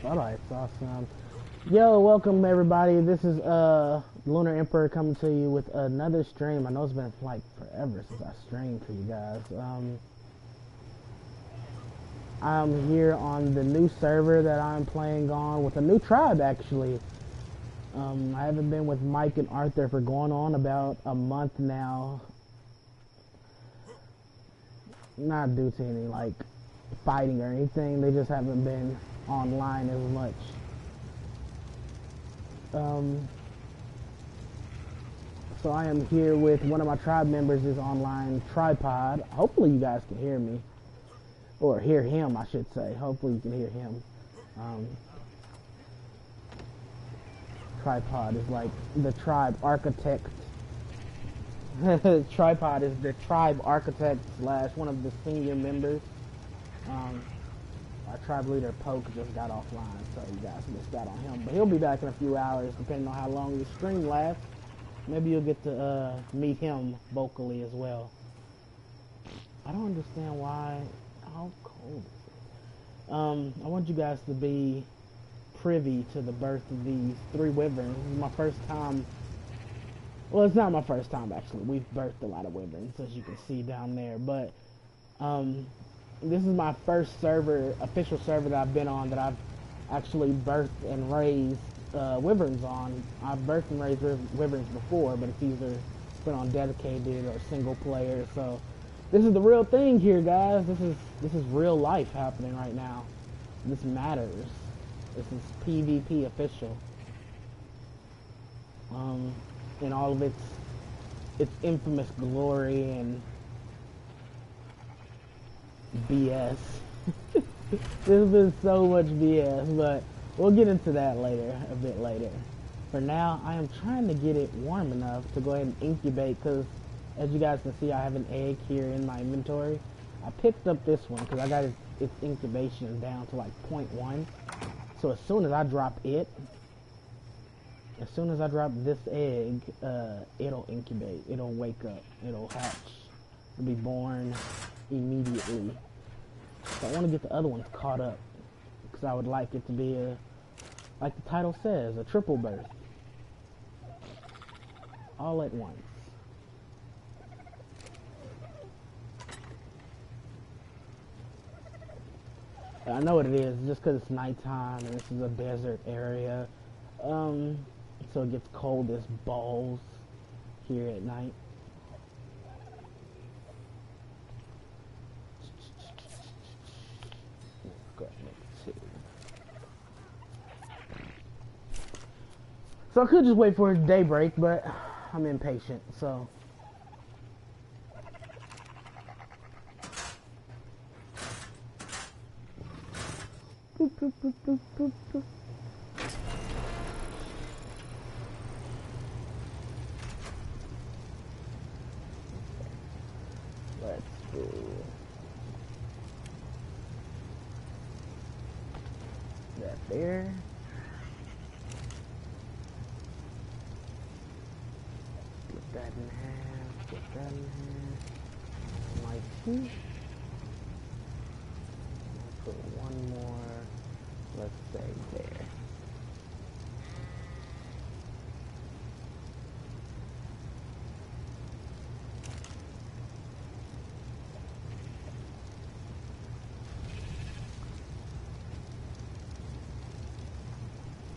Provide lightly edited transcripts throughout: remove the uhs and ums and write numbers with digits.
Alright, awesome. Yo, welcome everybody. This is Lunar Emperor coming to you with another stream. I know it's been like forever since I streamed for you guys. I'm here on the new server that I'm playing on with a new tribe actually. I haven't been with Mike and Arthur for going on about a month now. Not due to any like fighting or anything, they just haven't been online as much. So I am here with one of my tribe members is online, Tripod. Hopefully you guys can hear me. Or hear him, I should say. Hopefully you can hear him. Tripod is like the tribe architect. Tripod is the tribe architect / one of the senior members. Our tribe leader Poke just got offline, so you guys missed out on him. But he'll be back in a few hours, depending on how long the stream lasts. Maybe you'll get to meet him vocally as well. I don't understand why. How cold is it? I want you guys to be privy to the birth of these 3 wyverns. This is my first time. Well, it's not my first time actually. We've birthed a lot of wyverns, as you can see down there. But this is my first server, official server that I've been on that I've actually birthed and raised wyverns on. I've birthed and raised wyverns before, but it's either been on dedicated or single player. So this is the real thing here, guys. This is real life happening right now. This matters. This is PvP official. In all of its infamous glory and BS. There's been so much BS, but we'll get into that later, a bit later. For now, I am trying to get it warm enough to go ahead and incubate, because as you guys can see, I have an egg here in my inventory. I picked up this one because I got its incubation down to like 0.1. So as soon as I drop it, as soon as I drop this egg, it'll incubate, it'll wake up, it'll hatch, it'll be born immediately. So I want to get the other ones caught up, because I would like it to be a, like the title says, a triple birth. All at once. I know what it is, just because it's nighttime and this is a desert area. So it gets cold as balls here at night. Go ahead and make 2. So I could just wait for daybreak, but I'm impatient, so. Boop, boop, boop, boop, boop, boop. Let's do that there. Split that in half, split that in half. Like 2. Put one more, let's say there.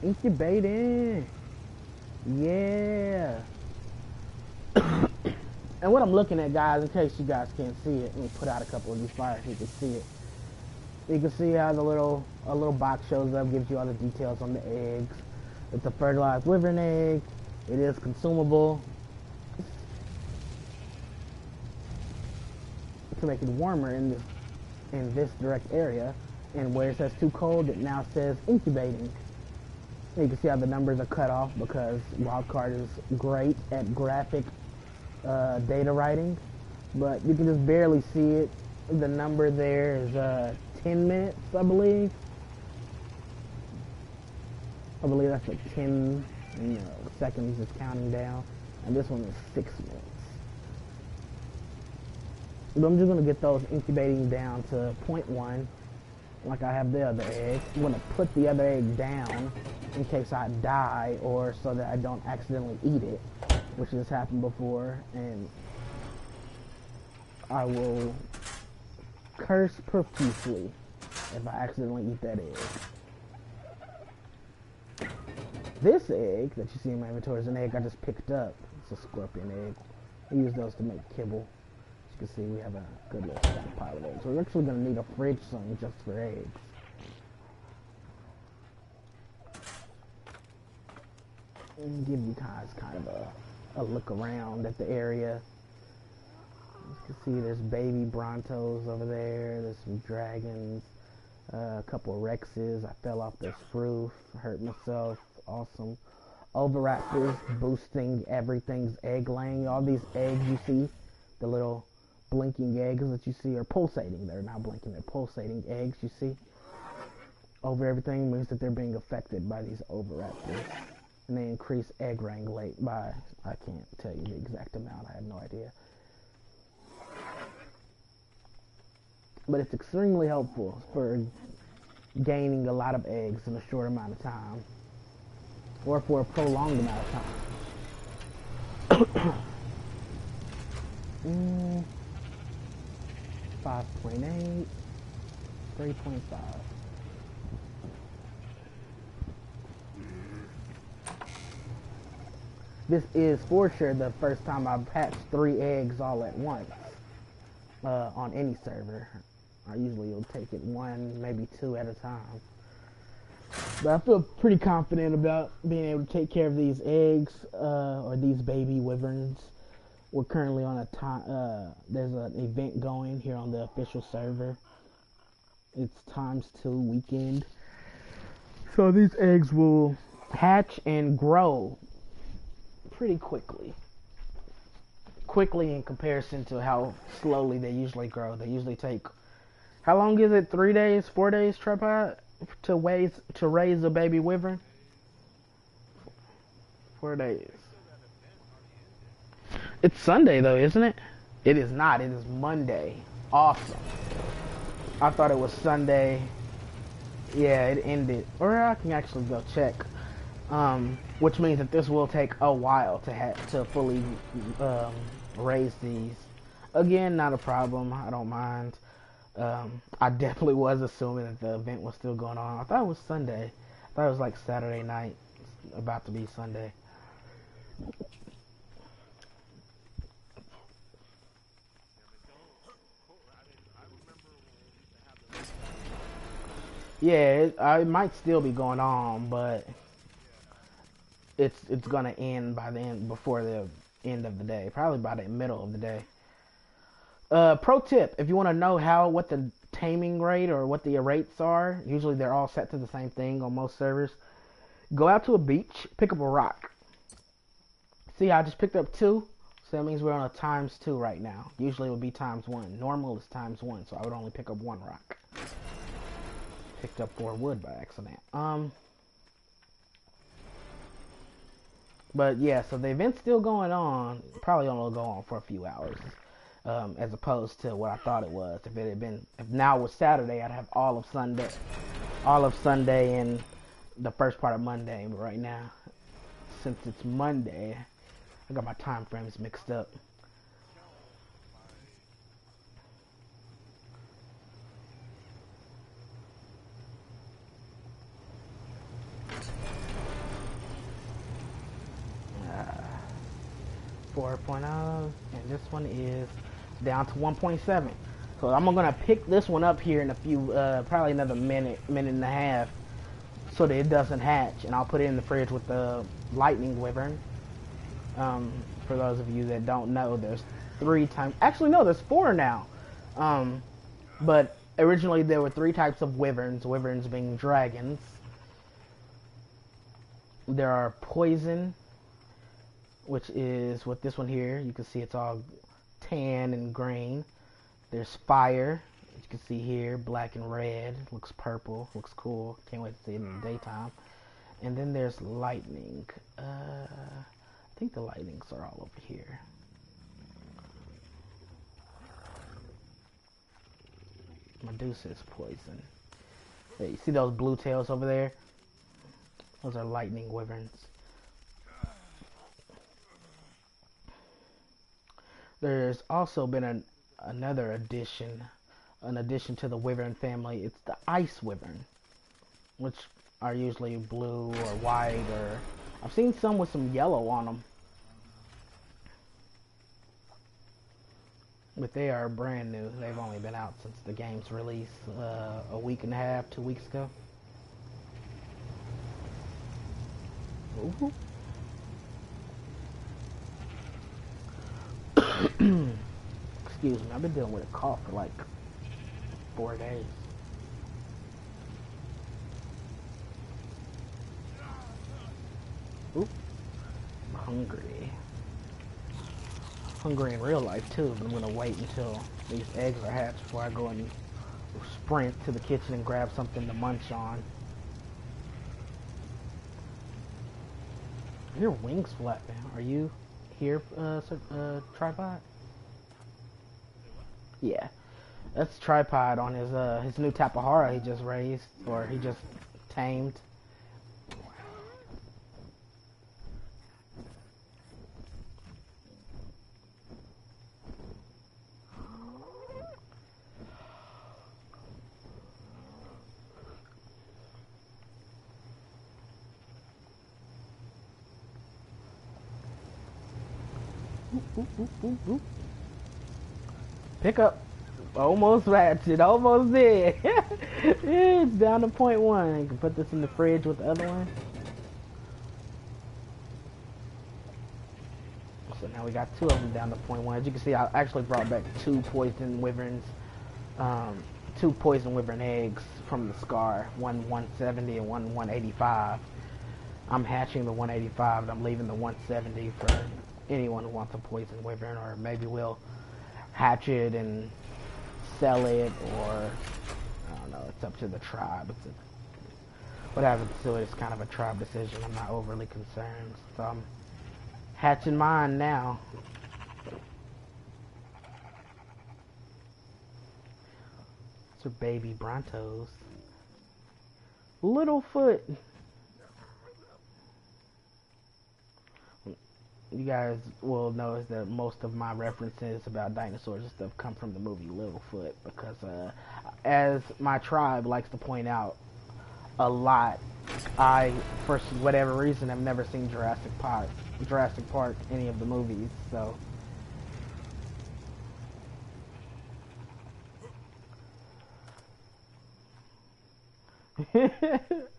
Incubating. Yeah. And what I'm looking at, guys, in case you guys can't see it, let me put out a couple of these fires so you can see it. You can see how a little box shows up, gives you all the details on the eggs. It's a fertilized wyvern egg. It is consumable. To make it warmer in this direct area, and where it says too cold, it now says incubating. You can see how the numbers are cut off because Wildcard is great at graphic data writing, but you can just barely see it. The number there is 10 minutes, I believe. I believe that's like 10 seconds is counting down, and this one is 6 minutes. But I'm just going to get those incubating down to 0.1, like I have the other egg. I'm gonna put the other egg down in case I die or so that I don't accidentally eat it, which has happened before, and I will curse profusely if I accidentally eat that egg. This egg that you see in my inventory is an egg I just picked up. It's a scorpion egg. I use those to make kibble. As you can see, we have a good little stockpile of eggs. We're actually going to need a fridge soon just for eggs. And give you guys kind of a look around at the area. As you can see, there's baby Brontos over there. There's some dragons. A couple of Rexes. I fell off this roof. Hurt myself. Awesome. Oviraptors boosting everything's egg laying. All these eggs you see, the little blinking eggs that you see are pulsating. They're not blinking, they're pulsating eggs you see. Over everything means that they're being affected by these oviraptors. And they increase egg laying rate by, I can't tell you the exact amount, I have no idea. But it's extremely helpful for gaining a lot of eggs in a short amount of time. Or for a prolonged amount of time. 5.8, 3.5. This is for sure the first time I've hatched 3 eggs all at once on any server. I usually will take it 1, maybe 2 at a time. But I feel pretty confident about being able to take care of these eggs, or these baby wyverns. We're currently on a time, there's an event going here on the official server. It's ×2 weekend. So these eggs will hatch and grow pretty quickly. Quickly in comparison to how slowly they usually grow. They usually take, how long is it? 3 days, 4 days, Tripod? To raise a baby wyvern? 4 days. It's Sunday though, isn't it? It is not. It is Monday. Awesome. I thought it was Sunday. Yeah, it ended. Or I can actually go check. Which means that this will take a while to fully raise these. Again, not a problem. I don't mind. I definitely was assuming that the event was still going on. I thought it was Sunday. I thought it was like Saturday night. It's about to be Sunday. Yeah, it might still be going on, but it's gonna end by the end, before the end of the day, probably by the middle of the day. Pro tip: if you want to know what the taming rate or what the rates are, usually they're all set to the same thing on most servers. Go out to a beach, pick up a rock. See, I just picked up 2, so that means we're on a ×2 right now. Usually it would be ×1. Normal is ×1, so I would only pick up 1 rock. Picked up 4 wood by accident. But yeah, so the event's still going on. Probably only go on for a few hours, as opposed to what I thought it was. If now was Saturday, I'd have all of Sunday and the first part of Monday. But right now, since it's Monday, I got my time frames mixed up. Uh, 4.0, and this one is down to 1.7. So I'm gonna pick this one up here in a few, probably another minute and a half, so that it doesn't hatch, and I'll put it in the fridge with the lightning wyvern. For those of you that don't know, there's 3 times. Actually, no, there's 4 now. But originally there were 3 types of wyverns. Wyverns being dragons. There are poison, which is what this one here. You can see it's all tan and green. There's fire, as you can see here, black and red. Looks purple. Looks cool. Can't wait to see it in the daytime. And then there's lightning. I think the lightnings are all over here. Medusa is poison. Hey, you see those blue tails over there? Those are lightning wyverns. There's also been another addition, an addition to the wyvern family. It's the ice wyvern, which are usually blue or white, or I've seen some with some yellow on them. But they are brand new. They've only been out since the game's release a week and a half, 2 weeks ago. Ooh. Excuse me, I've been dealing with a cough for like 4 days. Oop. I'm hungry. Hungry in real life too, but I'm gonna wait until these eggs are hatched before I go and sprint to the kitchen and grab something to munch on. I hear wings flapping. Are you here, Tripod? Yeah, that's Tripod on his new Tapahara he just raised, or he just tamed. Pick up. Almost ratchet. Almost there. It's down to 0.1. You can put this in the fridge with the other one. So now we got 2 of them down to 0.1. As you can see, I actually brought back 2 poison wyverns. 2 poison wyvern eggs from the scar. One 170 and one 185. I'm hatching the 185 and I'm leaving the 170 for anyone who wants a poison wyvern, or maybe we'll hatch it and sell it, or I don't know, it's up to the tribe. What happens to it is kind of a tribe decision. I'm not overly concerned, so I'm hatching mine now. These are baby Brontos. Littlefoot. You guys will notice that most of my references about dinosaurs and stuff come from the movie Littlefoot, because as my tribe likes to point out a lot, I, for whatever reason, have never seen Jurassic Park, any of the movies, so.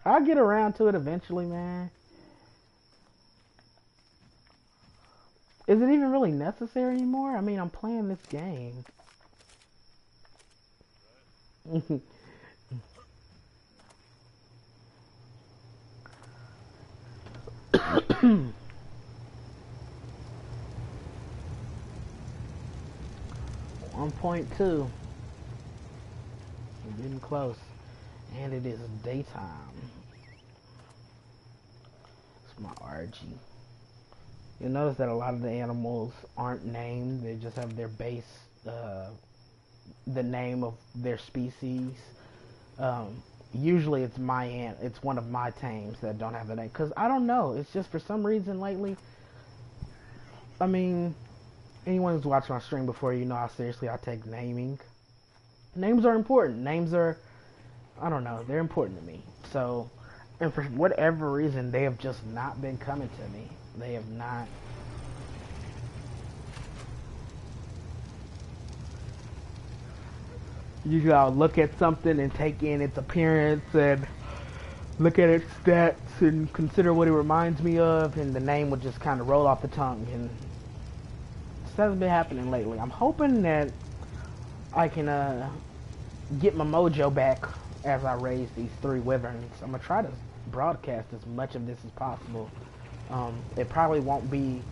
I'll get around to it eventually, man. Is it even really necessary anymore? I mean, I'm playing this game. 1.2. We're getting close. And it is daytime. It's my RG. You'll notice that a lot of the animals aren't named. They just have their base, the name of their species. Usually it's it's one of my tames that don't have the name. Because I don't know. It's just for some reason lately. I mean, anyone who's watched my stream before, you know how seriously I take naming. Names are important. Names are, I don't know, they're important to me. So, and for whatever reason, they have just not been coming to me. They have not. Usually I'll look at something and take in its appearance and look at its stats and consider what it reminds me of, and the name would just kind of roll off the tongue, and this hasn't been happening lately. I'm hoping that I can get my mojo back as I raise these 3 wyverns. I'm going to try to broadcast as much of this as possible. It probably won't be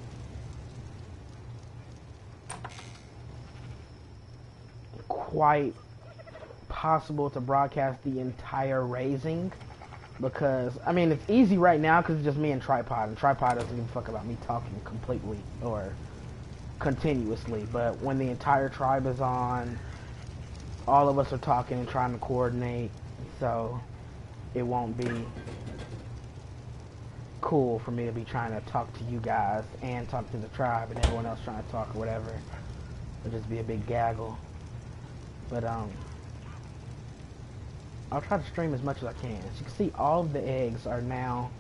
quite possible to broadcast the entire raising, because I mean it's easy right now because it's just me and Tripod doesn't give a fuck about me talking completely or continuously. But when the entire tribe is on, all of us are talking and trying to coordinate, so it won't be cool for me to be trying to talk to you guys and talk to the tribe and everyone else trying to talk or whatever. It'll just be a big gaggle. But I'll try to stream as much as I can. As you can see, all of the eggs are now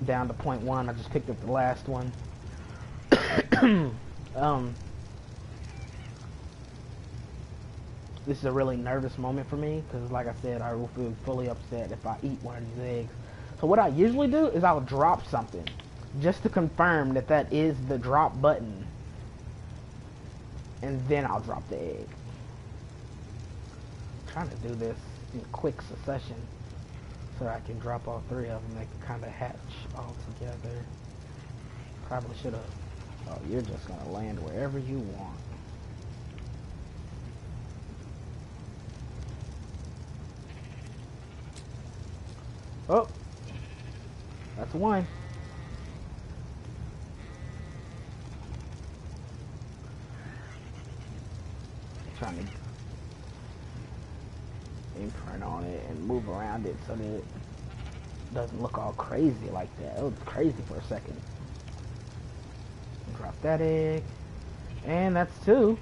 down to 0.1. I just picked up the last one. This is a really nervous moment for me because, like I said, I will feel fully upset if I eat one of these eggs. So what I usually do is I'll drop something just to confirm that that is the drop button, and then I'll drop the egg. I'm trying to do this in quick succession so I can drop all three of them. They can kind of hatch all together. Probably should have. Oh, you're just gonna land wherever you want. Oh, that's one. Trying to imprint on it and move around it so that it doesn't look all crazy like that. It was crazy for a second. Drop that egg, and that's two.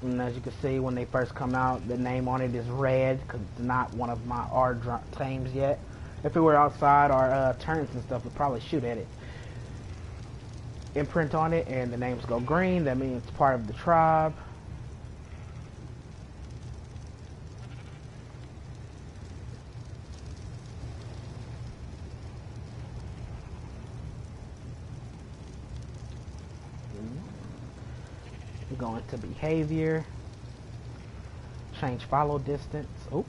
And as you can see, when they first come out, the name on it is red because it's not one of my R tames yet. If it were outside our turns and stuff, we'd probably shoot at it. Imprint on it, and the names go green. That means it's part of the tribe. Go into behavior, change follow distance. Oh,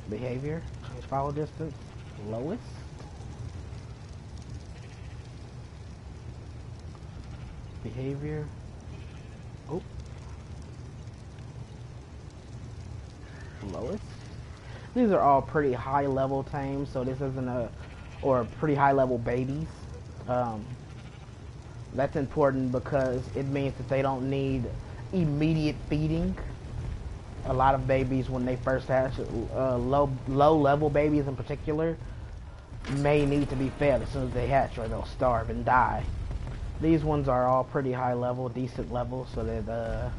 behavior, change follow distance, lowest. Behavior. Oh, lowest. These are all pretty high level tames, so this isn't or pretty high level babies. That's important because it means that they don't need immediate feeding. A lot of babies, when they first hatch, low level babies in particular, may need to be fed as soon as they hatch or they'll starve and die. These ones are all pretty high level, decent level, so that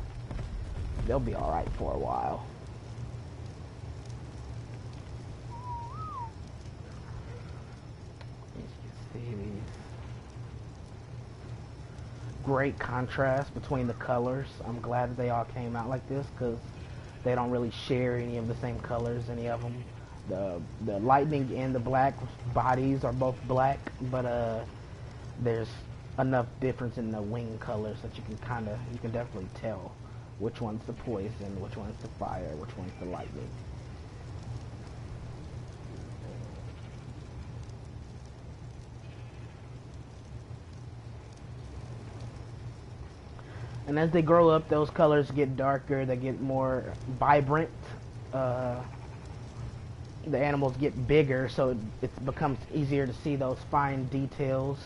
they'll be alright for a while. You can see these. Great contrast between the colors. I'm glad that they all came out like this because they don't really share any of the same colors, any of them. The lightning and the black bodies are both black, but there's enough difference in the wing colors that you can definitely tell which one's the poison, which one's the fire, which one's the lightning. And as they grow up, those colors get darker, they get more vibrant. The animals get bigger, so it becomes easier to see those fine details.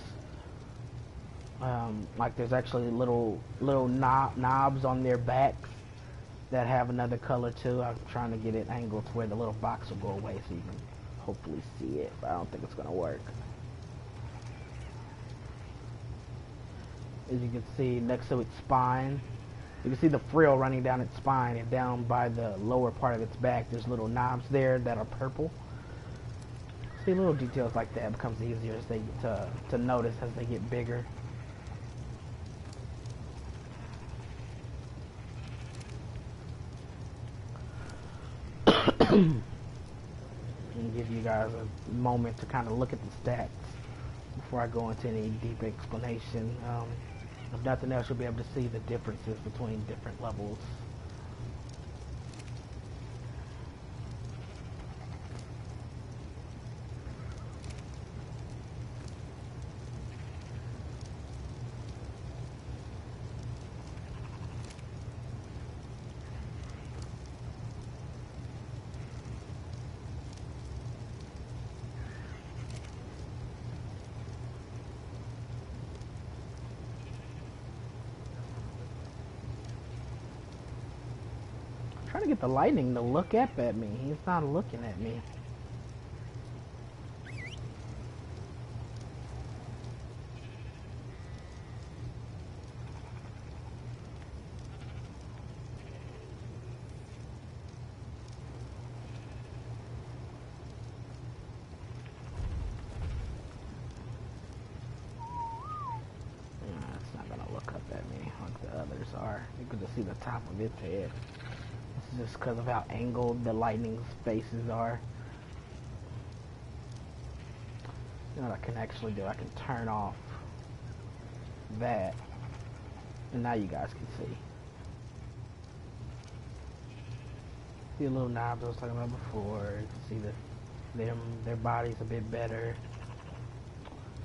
Like there's actually little knobs on their backs that have another color too. I'm trying to get it angled to where the little box will go away so you can hopefully see it, but I don't think it's going to work. As you can see next to its spine, you can see the frill running down its spine, and down by the lower part of its back there's little knobs there that are purple. See, little details like that becomes easier as they to notice as they get bigger. And give you guys a moment to kind of look at the stats before I go into any deep explanation. If nothing else, you'll be able to see the differences between different levels. to get the lightning to look up at me. He's not looking at me. You can just see the top of its head. This is just because of how angled the lightning's faces are. You know what I can actually do? I can turn off that, and now you guys can see. See the little knobs I was talking about before. You can see their body's a bit better.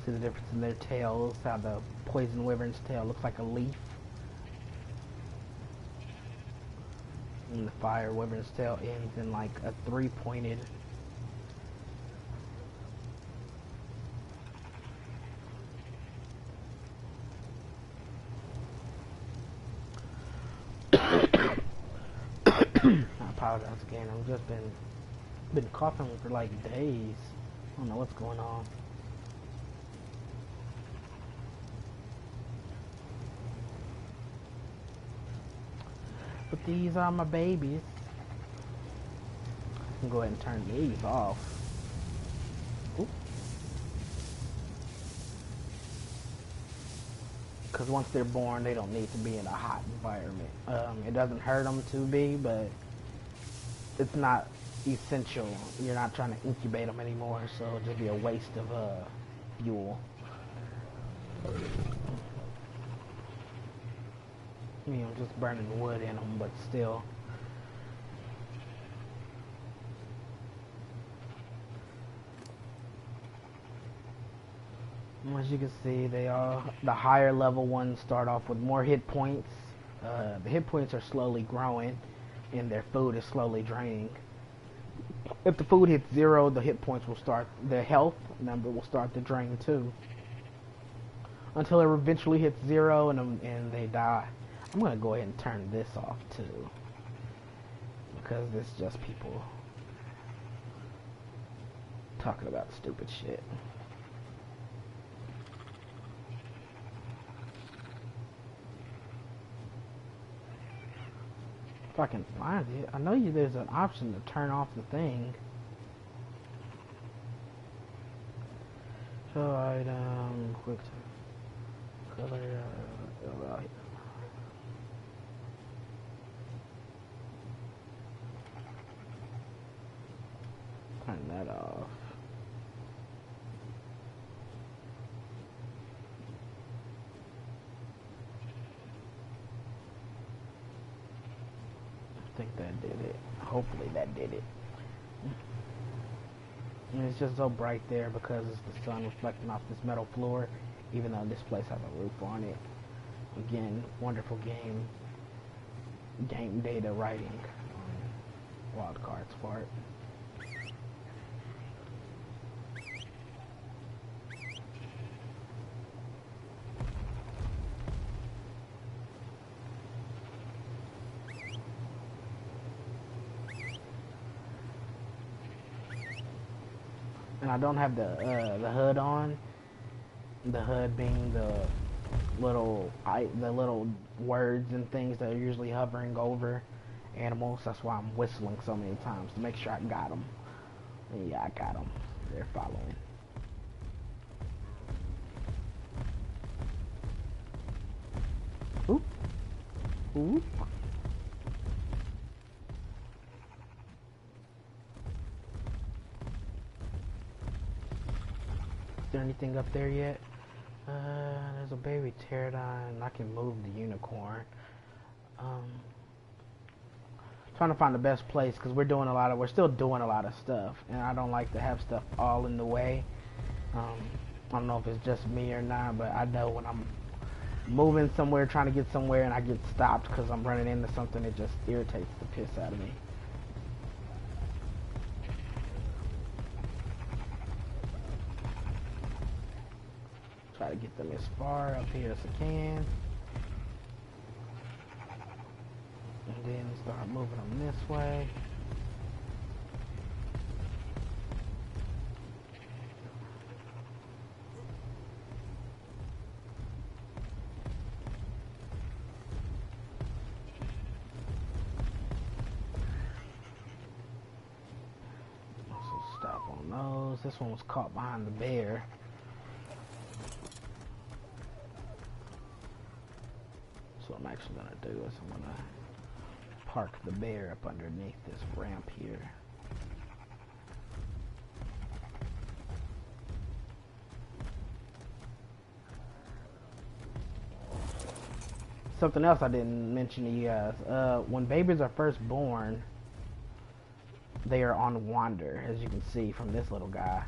See the difference in their tails. How the poison wyvern's tail looks like a leaf. And the fire wyvern's tail ends in like a three-pointed. I apologize again. I've just been coughing for like days. I don't know what's going on. But these are my babies. I can go ahead and turn these off. Because once they're born, they don't need to be in a hot environment. It doesn't hurt them to be, but it's not essential. You're not trying to incubate them anymore, so it'll just be a waste of fuel. I mean, I'm just burning wood in them, but still. As you can see, the higher level ones start off with more hit points. The hit points are slowly growing, and their food is slowly draining. If the food hits 0, the hit points will start, the health number will start to drain too. Until it eventually hits 0 and they die. I'm going to go ahead and turn this off too, because this is just people talking about stupid shit. If I can find it. I know there's an option to turn off the thing. Show item, quick color, turn that off. I think that did it. Hopefully that did it. And it's just so bright there because it's the sun reflecting off this metal floor, even though this place has a roof on it. Again, wonderful game data writing on Wildcard's part. And I don't have the HUD on. The HUD being the little words and things that are usually hovering over animals. That's why I'm whistling so many times to make sure I got them. Yeah, I got them. They're following. Oop. Oop. Is there anything up there yet? There's a baby pterodon. I can move the unicorn. Trying to find the best place because we're still doing a lot of stuff, and I don't like to have stuff all in the way. I don't know if it's just me or not, but I know when I'm moving somewhere, trying to get somewhere, and I get stopped because I'm running into something, it just irritates the piss out of me. Try to get them as far up here as I can. And then start moving them this way. Also stop on those. This one was caught behind the bear. So what I'm actually going to do is I'm going to park the bear up underneath this ramp here. Something else I didn't mention to you guys. When babies are first born, they are on wander, as you can see from this little guy.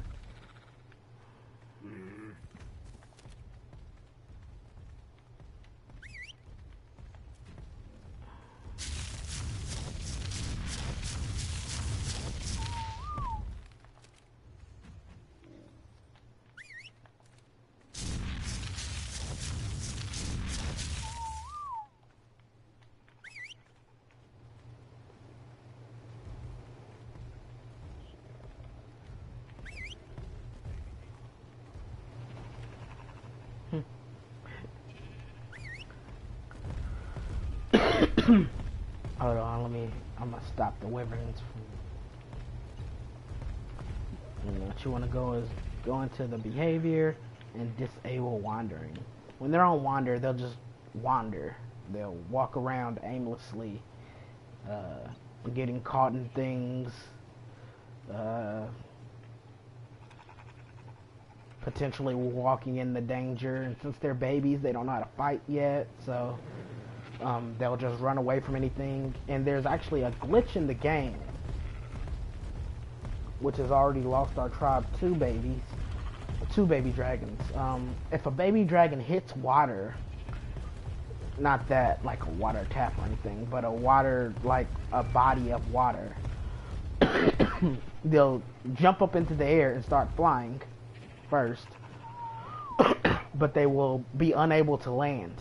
Hold on, I'm gonna stop the wyverns from, what you wanna go is go into the behavior and disable wandering. When they're on wander, they'll just wander. They'll walk around aimlessly, getting caught in things, potentially walking in the danger, and since they're babies, they don't know how to fight yet, so they'll just run away from anything. And there's actually a glitch in the game, which has already lost our tribe two baby dragons. If a baby dragon hits water, not that like a water tap or anything, but a water, like a body of water, they'll jump up into the air and start flying first, but they will be unable to land.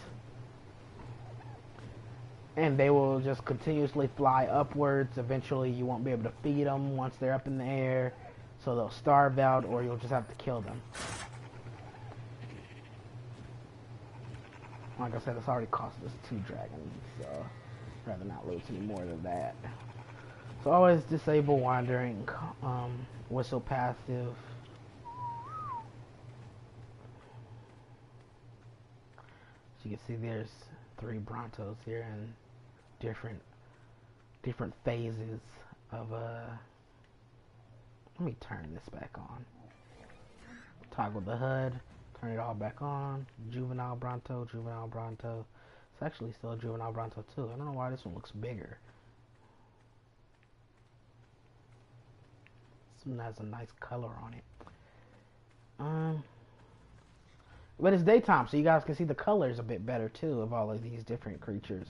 And they will just continuously fly upwards. Eventually you won't be able to feed them once they're up in the air, so they'll starve out, or you'll just have to kill them. Like I said, it's already cost us 2 dragons, so I'd rather not lose any more than that. So always disable wandering, whistle passive. So you can see there's 3 Brontos here and different phases of let me turn this back on. Toggle the HUD, turn it all back on. Juvenile Bronto. It's actually still a Juvenile Bronto too. I don't know why this one looks bigger. This one has a nice color on it. But it's daytime, so you guys can see the colors a bit better too of all of these different creatures.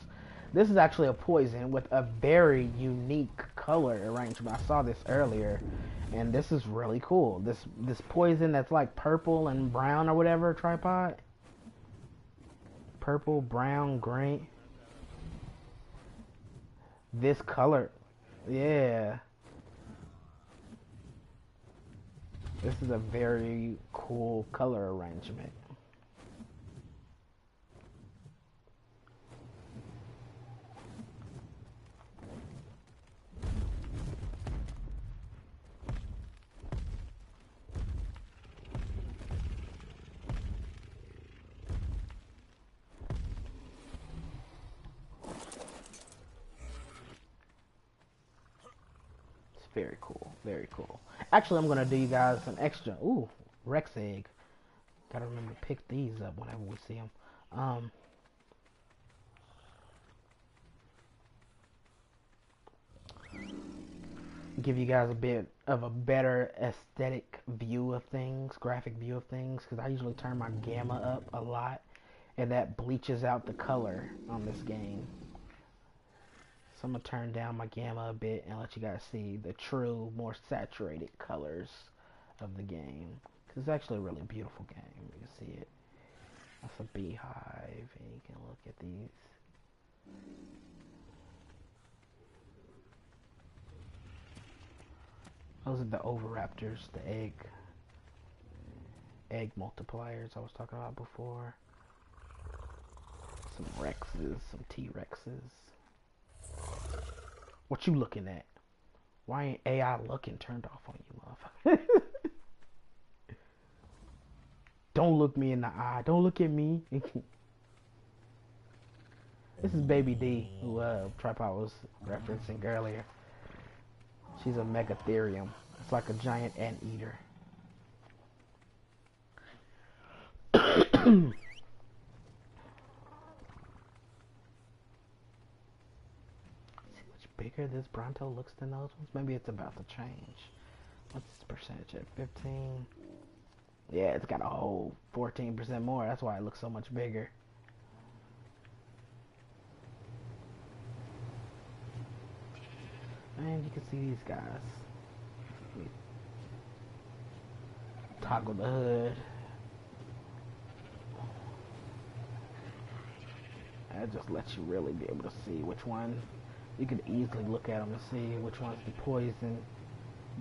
This is actually a poison with a very unique color arrangement. I saw this earlier, and this is really cool. This poison that's like purple and brown or whatever, tripod. Purple, brown, green. This color, yeah. This is a very cool color arrangement. Very cool, very cool. Actually, I'm gonna do you guys an extra. Ooh, Rex egg. Gotta remember to pick these up whenever we see them. Give you guys a bit of a better aesthetic view of things, graphic view of things, because I usually turn my gamma up a lot, and that bleaches out the color on this game. So I'm going to turn down my gamma a bit and let you guys see the true, more saturated colors of the game. Because it's actually a really beautiful game. You can see it. That's a beehive, and you can look at these. Those are the oviraptors, the egg multipliers I was talking about before. Some Rexes, some T-Rexes. What you looking at? Why ain't AI looking turned off on you, motherfucker? Don't look me in the eye. Don't look at me. This is Baby D, who Tripod was referencing earlier. She's a megatherium. It's like a giant anteater. See much bigger this Bronto looks than those ones? Maybe it's about to change. What's this percentage at? 15? Yeah, it's got a whole 14% more. That's why it looks so much bigger. And you can see these guys. Toggle the hood. That just lets you really be able to see which one. You can easily look at them and see which one's the poison,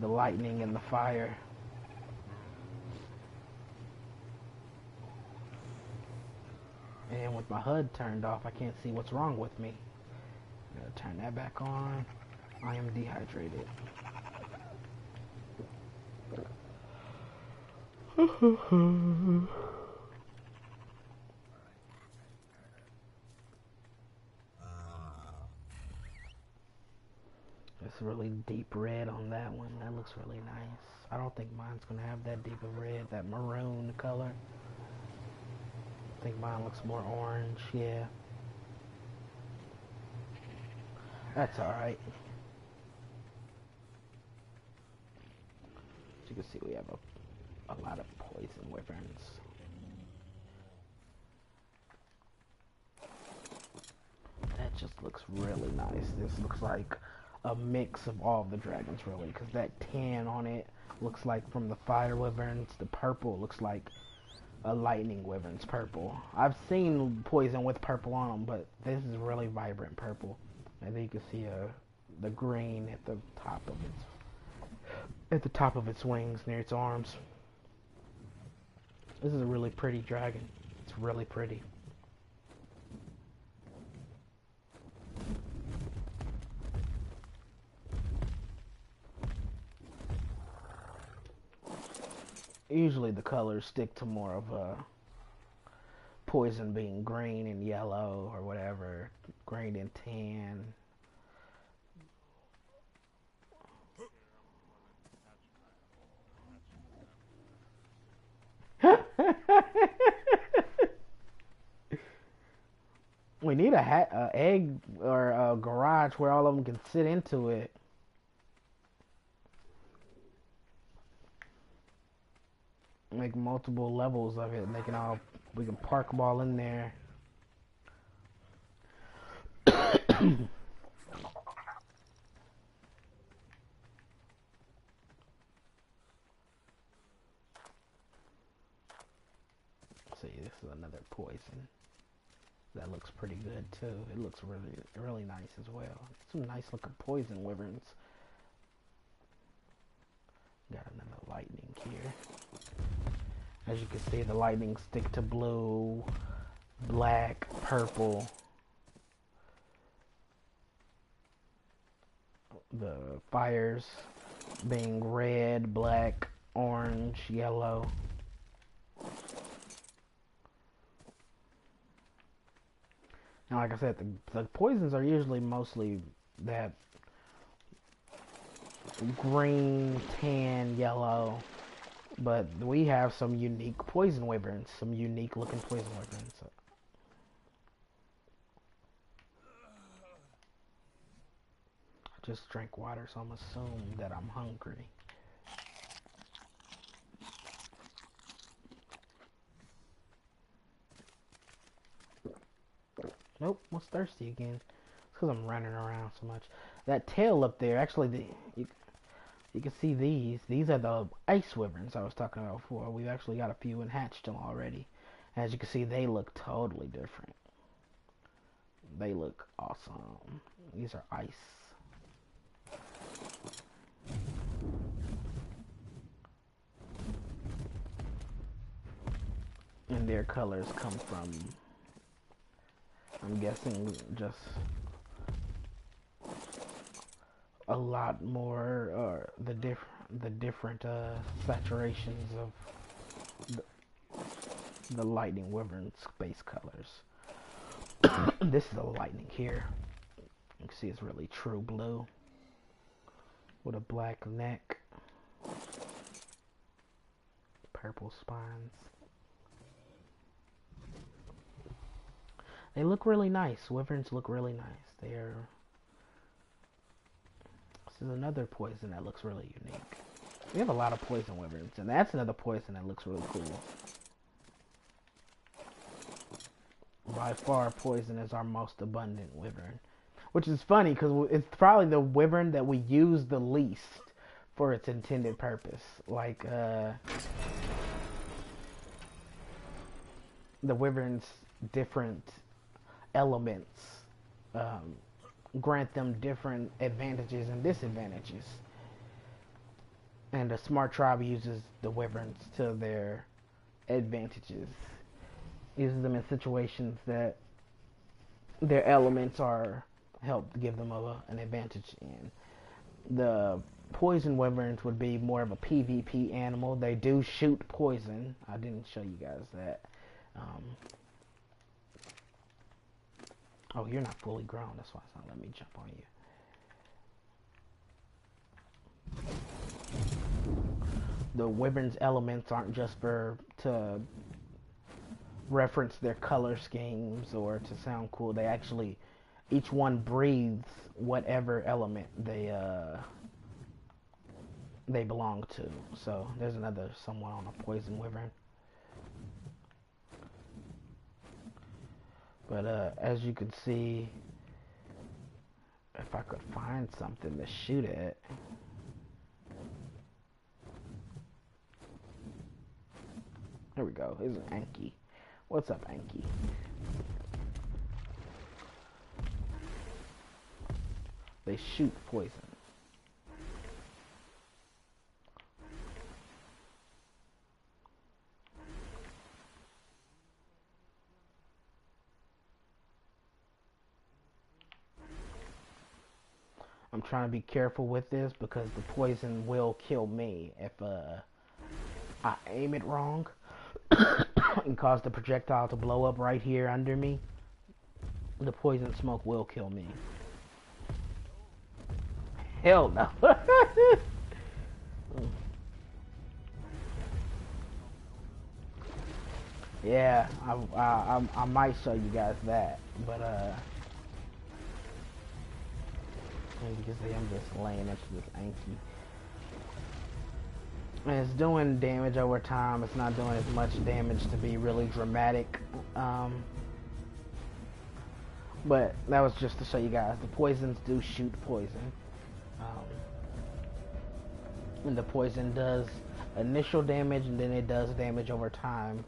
the lightning, and the fire. And with my HUD turned off, I can't see what's wrong with me. I'm gonna turn that back on. I am dehydrated. It's really deep red on that one. That looks really nice. I don't think mine's gonna have that deep of red, that maroon color. I think mine looks more orange, yeah. That's alright. As you can see, we have a lot of poison wyverns. That just looks really nice. This looks like a mix of all of the dragons, really, because that tan on it looks like from the fire wyverns. The purple looks like a lightning wyvern's purple. I've seen poison with purple on them, but this is really vibrant purple. And then you can see the green at the top of its wings near its arms. This is a really pretty dragon. It's really pretty. Usually the colors stick to more of a poison being green and yellow or whatever, green and tan. We need a egg or a garage where all of them can sit into it. Make multiple levels of it. We can park them all in there. See, this is another poison. That looks pretty good too. It looks really nice as well. Some nice looking poison wyverns. Got another lightning here. As you can see, the lightning stick to blue, black, purple. The fires being red, black, orange, yellow. Now, like I said, the poisons are usually mostly that green, tan, yellow. But we have some unique poison wyverns, some unique looking poison wyverns. I just drank water, so I'm assuming that I'm hungry. Nope, was thirsty again. It's because I'm running around so much. That tail up there, actually, you can see these. These are the ice wyverns I was talking about before. We've actually got a few and hatched them already. As you can see, they look totally different. They look awesome. These are ice. and their colors come from, I'm guessing, just a lot more, the different saturations of the lightning wyvern's base colors. This is a lightning here. You can see it's really true blue with a black neck, purple spines. They look really nice. Wyverns look really nice. This is another poison that looks really unique. We have a lot of poison wyverns, and that's another poison that looks really cool. By far, poison is our most abundant wyvern. Which is funny, because it's probably the wyvern that we use the least for its intended purpose. Like, the wyvern's different elements grant them different advantages and disadvantages. And a smart tribe uses the wyverns to their advantages. Uses them in situations that their elements are helped give them an advantage in. The poison wyverns would be more of a PvP animal. They do shoot poison. I didn't show you guys that. Oh, you're not fully grown. That's why it's not letting me jump on you. The wyvern's elements aren't just to reference their color schemes or to sound cool. They actually, each one breathes whatever element they belong to. So there's someone on a poison wyvern. But as you can see, if I could find something to shoot at. There we go. Here's an Anki. What's up, Anki? They shoot poison. I'm trying to be careful with this because the poison will kill me if I aim it wrong and cause the projectile to blow up right here under me. The poison smoke will kill me. Hell no. Yeah, I might show you guys that, but as you can see, I'm just laying into this Anki. And it's doing damage over time. It's not doing as much damage to be really dramatic. But that was just to show you guys. The poisons do shoot poison. And the poison does initial damage, and then it does damage over time,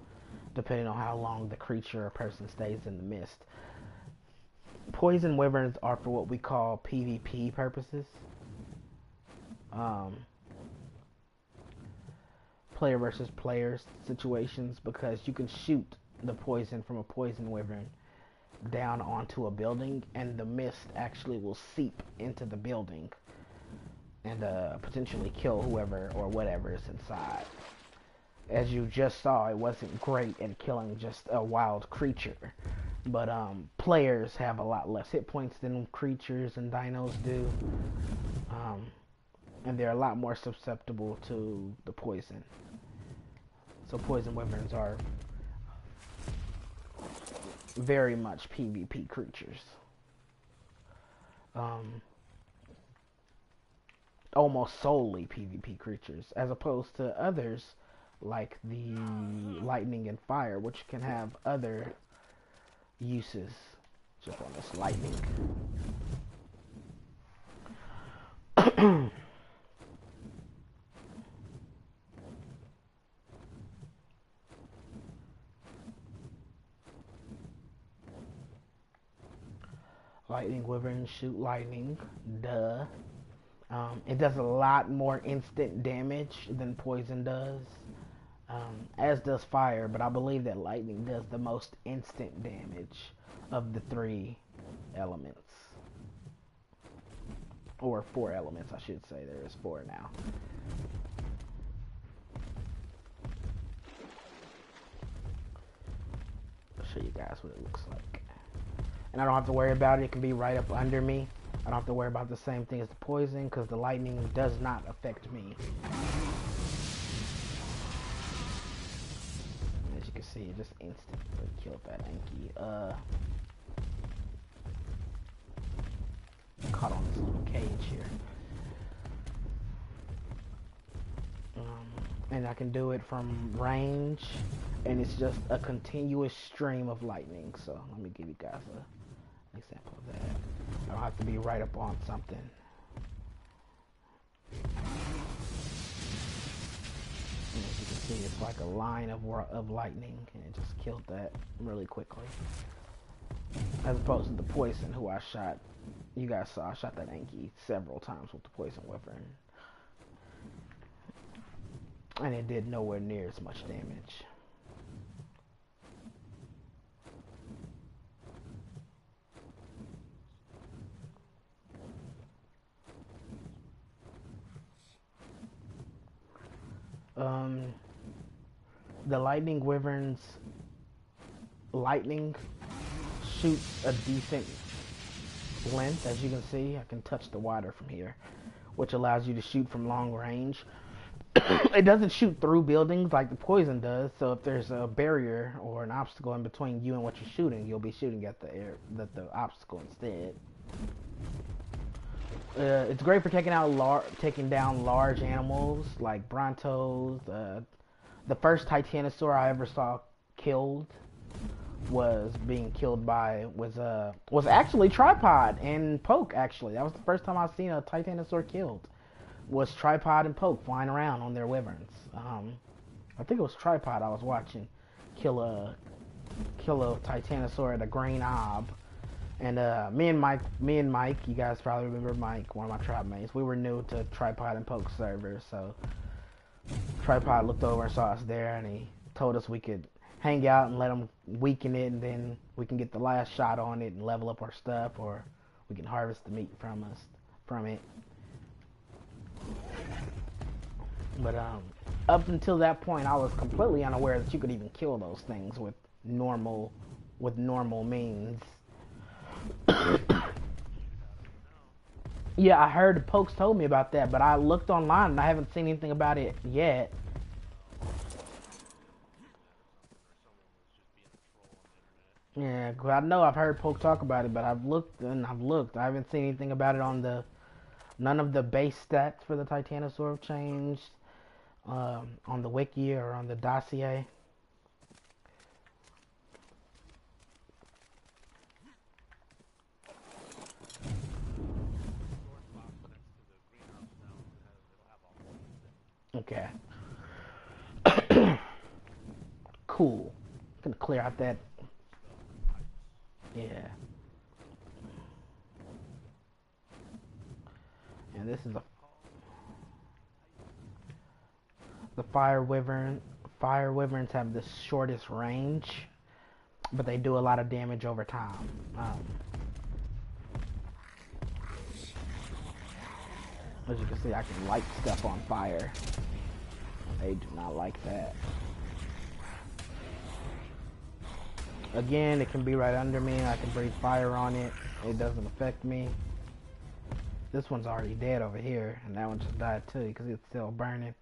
depending on how long the creature or person stays in the mist. Poison wyverns are for what we call PvP purposes. Player versus player situations, because you can shoot the poison from a poison wyvern down onto a building, and the mist actually will seep into the building and potentially kill whoever or whatever is inside. As you just saw, it wasn't great at killing just a wild creature, but players have a lot less hit points than creatures and dinos do, and they're a lot more susceptible to the poison. So poison wyverns are very much PvP creatures. Almost solely PvP creatures, as opposed to others like the lightning and fire, which can have other uses. Just on this lightning. Lightning wyverns shoot lightning, duh. It does a lot more instant damage than poison does. as does fire, but I believe that lightning does the most instant damage of the 3 elements. Or 4 elements, I should say. There is 4 now. I'll show you guys what it looks like. And I don't have to worry about it. It can be right up under me. I don't have to worry about the same thing as the poison because the lightning does not affect me. As you can see, it just instantly killed that Anki. Caught on this little cage here. And I can do it from range, and it's just a continuous stream of lightning. So let me give you guys an example of that. I don't have to be right up on something. And as you can see, it's like a line of lightning, and it just killed that really quickly. As opposed to the poison, who I shot. You guys saw I shot that Anki several times with the poison wyvern. And it did nowhere near as much damage. The lightning wyvern's lightning shoots a decent length. As you can see, I can touch the water from here, which allows you to shoot from long range. It doesn't shoot through buildings like the poison does, so if there's a barrier or an obstacle in between you and what you're shooting, you'll be shooting at the obstacle instead. It's great for taking down large animals like Brontos. The first Titanosaur I ever saw killed was actually Tripod and Poke. Actually, that was the first time I've seen a Titanosaur killed. Was Tripod and Poke flying around on their wyverns. I think it was Tripod I was watching kill a Titanosaur at a Green Ob. And me and Mike, you guys probably remember Mike, one of my tribe mates. We were new to Tripod and Poke servers, so Tripod looked over and saw us there, and he told us we could hang out and let him weaken it, and then we can get the last shot on it and level up our stuff, or we can harvest the meat from it. But up until that point, I was completely unaware that you could even kill those things with normal means. Yeah, I heard the Pokes told me about that, but I looked online and I haven't seen anything about it yet. Yeah, 'cause I know I've heard Poke talk about it, but I've looked. I haven't seen anything about it on none of the base stats for the Titanosaur have changed on the wiki or on the dossier. Okay. Cool. Gonna clear out that. Yeah. And this is the fire wyvern. Fire wyverns have the shortest range, but they do a lot of damage over time. As you can see, I can light stuff on fire. They do not like that. Again, it can be right under me. I can breathe fire on it. It doesn't affect me. This one's already dead over here, and that one just died too because it's still burning.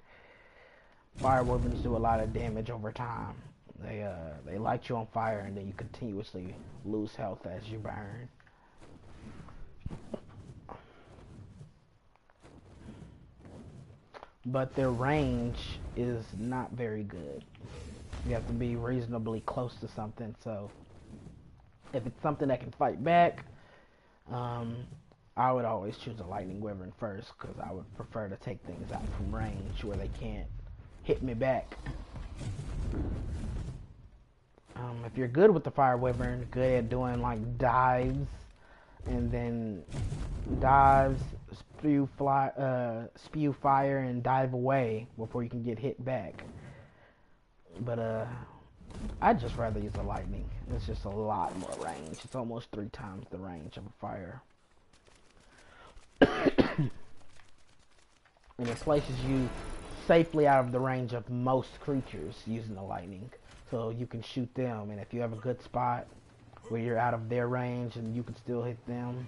Fire wyverns do a lot of damage over time. They light you on fire, and then you continuously lose health as you burn. But their range is not very good. You have to be reasonably close to something. So if it's something that can fight back, I would always choose a lightning wyvern first because I would prefer to take things out from range where they can't hit me back. If you're good with the fire wyvern, good at doing like dives, and then dives, spew fire, and dive away before you can get hit back. But I'd just rather use the lightning. It's just a lot more range. It's almost 3 times the range of a fire. And it places you safely out of the range of most creatures using the lightning. So you can shoot them, and if you have a good spot where you're out of their range and you can still hit them.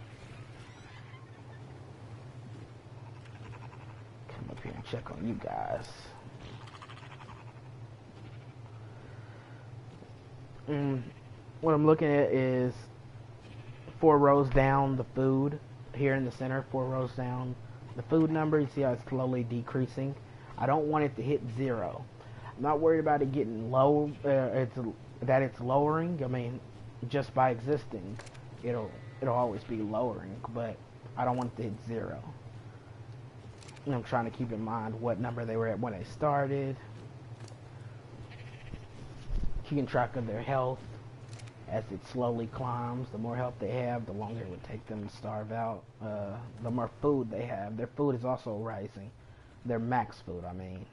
Come up here and check on you guys. What I'm looking at is 4 rows down the food here in the center, 4 rows down the food number. You see how it's slowly decreasing. I don't want it to hit 0. I'm not worried about it getting low, that it's lowering. I mean, just by existing, it'll always be lowering, but I don't want it to hit 0. And I'm trying to keep in mind what number they were at when they started. Keeping track of their health as it slowly climbs. The more health they have, the longer it would take them to starve out. The more food they have. Their food is also rising. Their max food, I mean.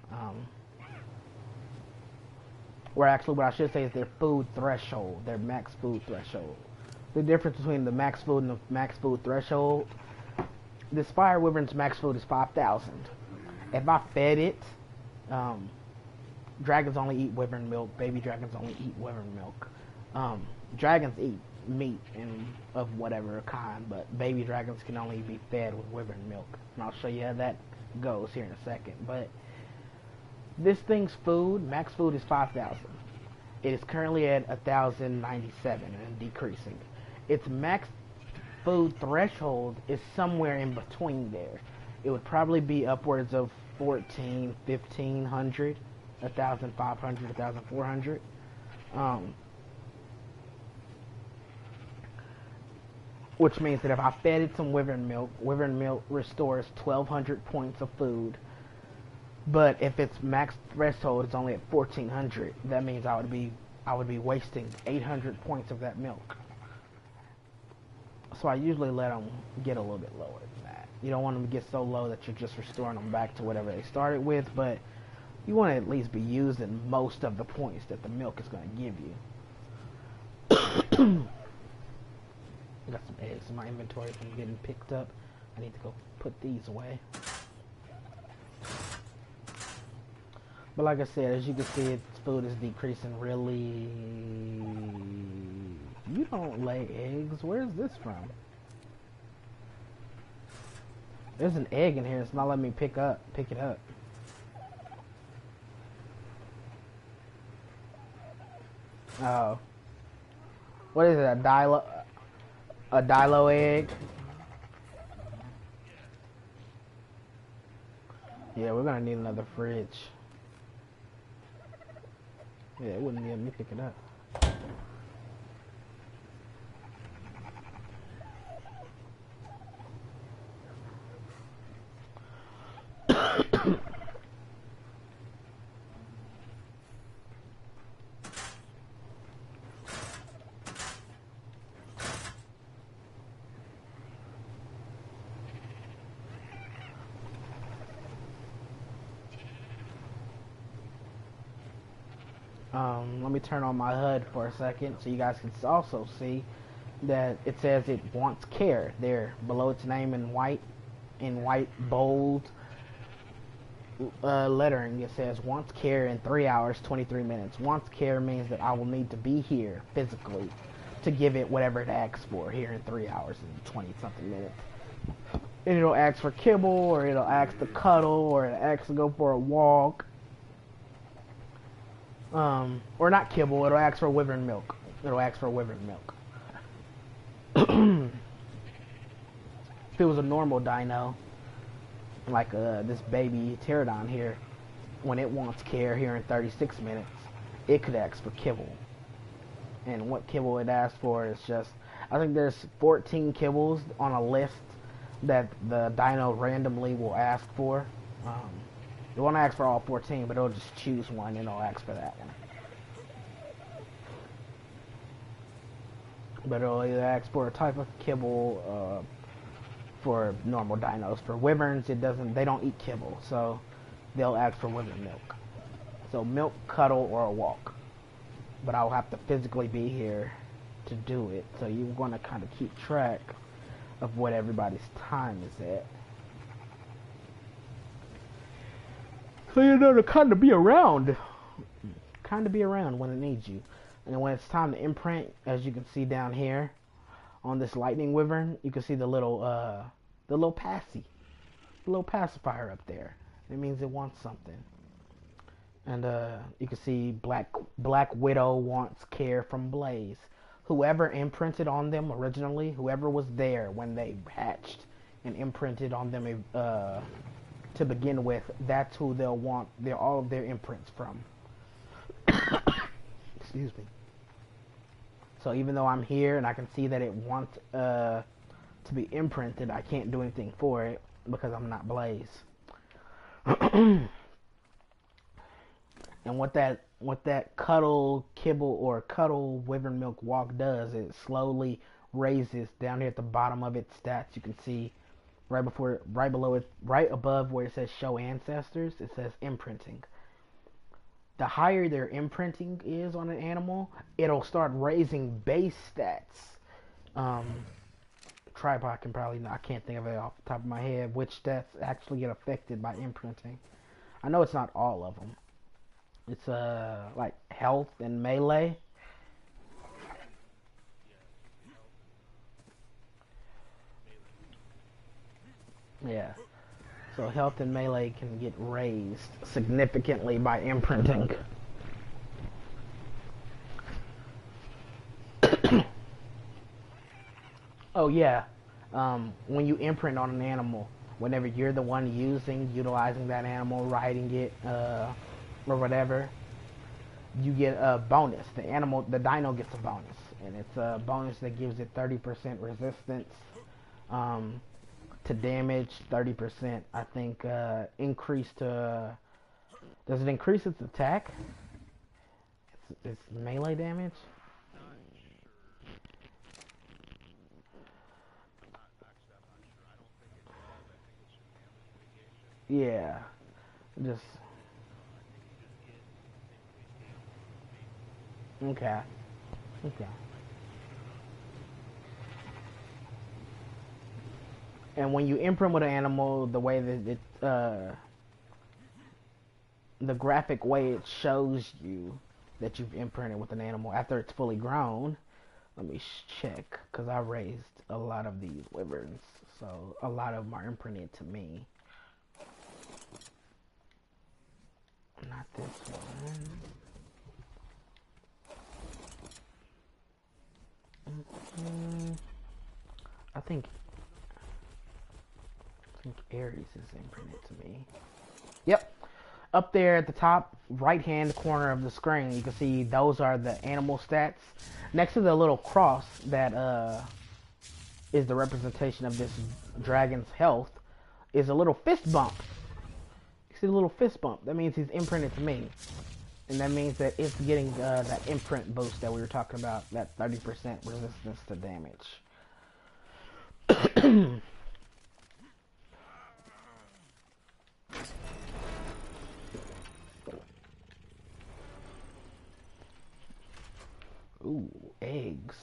Or actually, what I should say is their food threshold. Their max food threshold. The difference between the max food and the max food threshold. This fire wyvern's max food is 5,000. If I fed it, dragons only eat wyvern milk. Baby dragons only eat wyvern milk. Dragons eat meat and of whatever kind, but baby dragons can only be fed with wyvern milk. And I'll show you how that goes here in a second. But this thing's food, max food, is 5,000. It is currently at 1,097 and decreasing. Its max food threshold is somewhere in between there. It would probably be upwards of 1,500, 1,500, 1,400. Which means that if I fed it some wyvern milk restores 1,200 points of food. But if its max threshold is only at 1,400, that means I would be wasting 800 points of that milk. So I usually let them get a little bit lower than that. You don't want them to get so low that you're just restoring them back to whatever they started with, but you want to at least be using most of the points that the milk is going to give you. I got some eggs in my inventory from getting picked up. I need to go put these away. But like I said, as you can see, its food is decreasing really. You don't lay eggs. Where's this from? There's an egg in here. It's not letting me pick it up. Oh. What is it? A dilo egg? Yeah, we're gonna need another fridge. Yeah, it wouldn't let me pick it up. Let me turn on my HUD for a second so you guys can also see that it says it wants care there below its name in white bold lettering. It says wants care in 3 hours 23 minutes. Wants care means that I will need to be here physically to give it whatever it asks for here in 3 hours and 20 something minutes. And it'll ask for kibble, or it'll ask to cuddle, or it'll ask to go for a walk. Or not kibble, it'll ask for wyvern milk. It'll ask for wyvern milk. If it was a normal dino, like this baby pterodon here, when it wants care here in 36 minutes, it could ask for kibble. And what kibble it asks for is just, I think there's 14 kibbles on a list that the dino randomly will ask for. It won't ask for all 14, but it'll just choose one and it'll ask for that one. But it'll either ask for a type of kibble for normal dinos. For wyverns, they don't eat kibble, so they'll ask for wyvern milk. So milk, cuddle, or a walk. But I'll have to physically be here to do it. So you're going to kind of keep track of what everybody's time is at. So you know to kind of be around. Kind of be around when it needs you. And then when it's time to imprint, as you can see down here on this lightning wyvern, you can see the little pacifier up there. It means it wants something. And you can see Black Widow wants care from Blaze. Whoever imprinted on them originally, whoever was there when they hatched and imprinted on them to begin with, that's who they'll want all of their imprints from. Excuse me. So even though I'm here and I can see that it wants to be imprinted, I can't do anything for it because I'm not Blaze. And what that cuddle kibble or cuddle wyvern milk walk does, it slowly raises down here at the bottom of its stats. You can see right above where it says show ancestors, it says imprinting. The higher their imprinting is on an animal, it'll start raising base stats. Tripod can probably, I can't think of it off the top of my head, which stats actually get affected by imprinting. I know it's not all of them. It's like health and melee. Yeah. So health and melee can get raised significantly by imprinting. Oh yeah. When you imprint on an animal, whenever you're the one utilizing that animal, riding it, or whatever, you get a bonus. The dino gets a bonus, and it's a bonus that gives it 30% resistance to damage, 30%, I think, increase to... Does it increase its attack? It's melee damage? Yeah. Just... Okay. Okay. And when you imprint with an animal, the way that it, the graphic way it shows you that you've imprinted with an animal after it's fully grown, let me check, because I raised a lot of these wyverns, so a lot of them are imprinted to me. Not this one. I think Aries is imprinted to me. Yep. Up there at the top right hand corner of the screen, you can see those are the animal stats. Next to the little cross that is the representation of this dragon's health is a little fist bump. You see the little fist bump? That means he's imprinted to me. And that means that it's getting that imprint boost that we were talking about, that 30% resistance to damage. Ooh, eggs.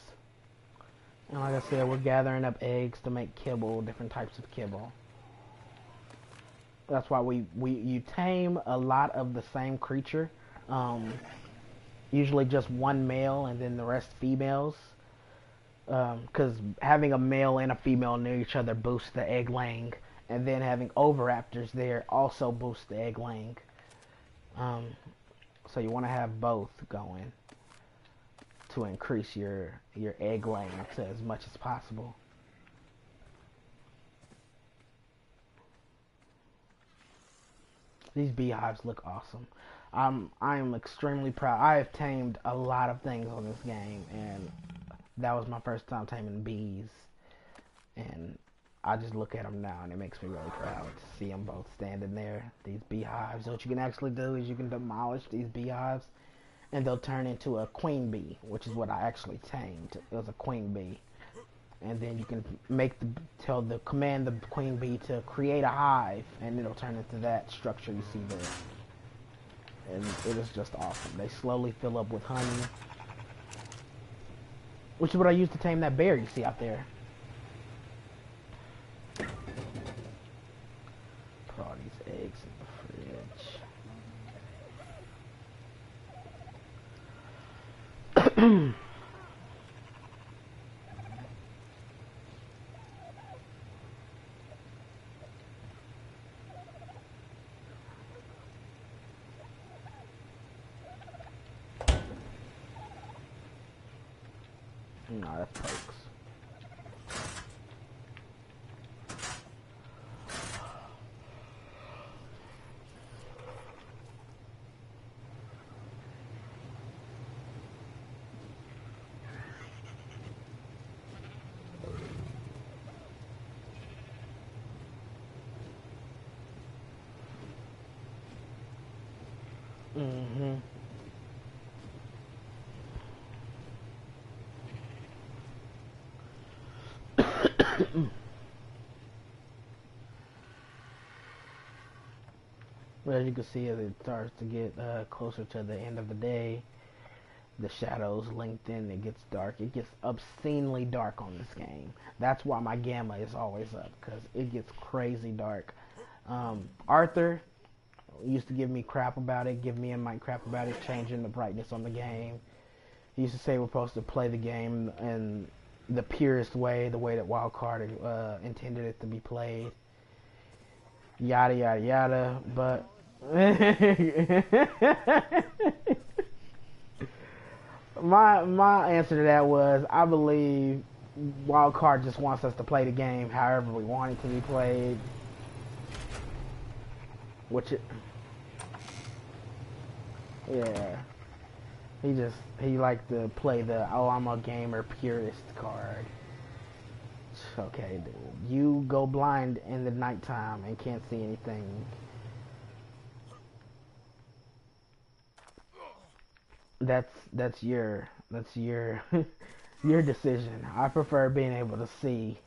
And like I said, we're gathering up eggs to make kibble, different types of kibble. That's why you tame a lot of the same creature. Usually just one male and then the rest females. Because having a male and a female near each other boosts the egg laying. And then having oviraptors there also boosts the egg laying. So you want to have both going to increase your egg laying to as much as possible. These beehives look awesome. I am extremely proud. I have tamed a lot of things on this game, and that was my first time taming bees. And I just look at them now, and it makes me really proud to see them both standing there. These beehives. What you can actually do is you can demolish these beehives, and they'll turn into a queen bee, which is what I actually tamed. It was a queen bee. And then you can command the queen bee to create a hive, and it'll turn into that structure you see there. and it is just awesome. They slowly fill up with honey, which is what I used to tame that bear you see out there. Put all these eggs in the fridge. No, that's pokes. Mm-hmm. Well, as you can see, as it starts to get closer to the end of the day, the shadows lengthen, it gets dark. It gets obscenely dark on this game. That's why my gamma is always up, because it gets crazy dark. Arthur used to give me crap about it, give me and Mike crap about it, changing the brightness on the game. He used to say we're supposed to play the game in the purest way, the way that Wildcard intended it to be played. Yada, yada, yada, but... my answer to that was, I believe Wildcard just wants us to play the game however we want it to be played. Which it... Yeah. He liked to play the, oh, I'm a gamer purist card. Okay, dude. You go blind in the nighttime and can't see anything. That's your your decision. I prefer being able to see.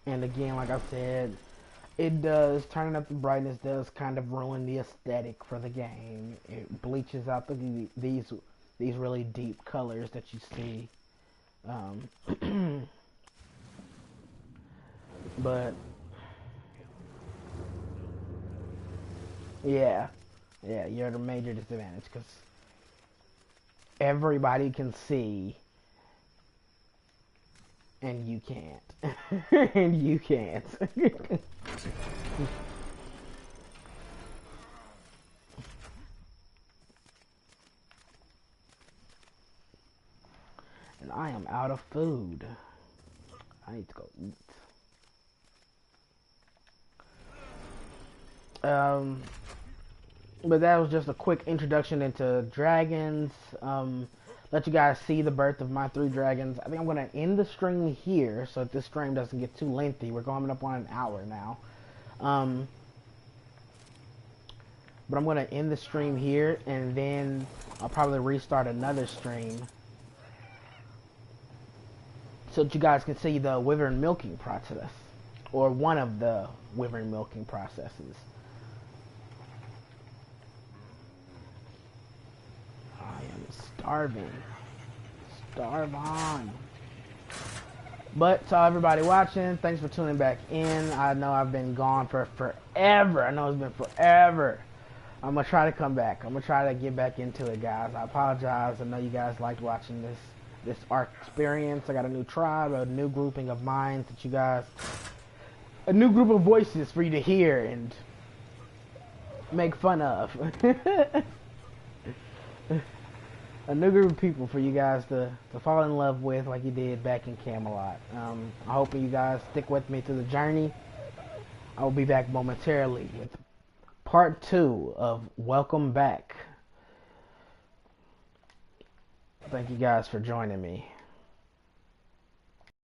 And again, like I said, it does, turning up the brightness does kind of ruin the aesthetic for the game. It bleaches out these really deep colors that you see. But yeah, you're at a major disadvantage because everybody can see and you can't. And you can't. And I am out of food. I need to go eat. But that was just a quick introduction into dragons. Let you guys see the birth of my 3 dragons. I think I'm going to end the stream here so that this stream doesn't get too lengthy. We're going up on an hour now. But I'm going to end the stream here, and then I'll probably restart another stream so that you guys can see the wyvern milking process, or one of the wyvern milking processes. I am starving. Starve on. But to everybody watching, thanks for tuning back in. I know I've been gone for forever. I know it's been forever. I'm going to try to come back. I'm going to try to get back into it, guys. I apologize. I know you guys liked watching this ARC experience. I got a new tribe, a new grouping of minds that you guys... A new group of voices for you to hear and make fun of. A new group of people for you guys to fall in love with like you did back in Camelot. I hope you guys stick with me through the journey. I will be back momentarily with part 2 of Welcome Back. Thank you guys for joining me.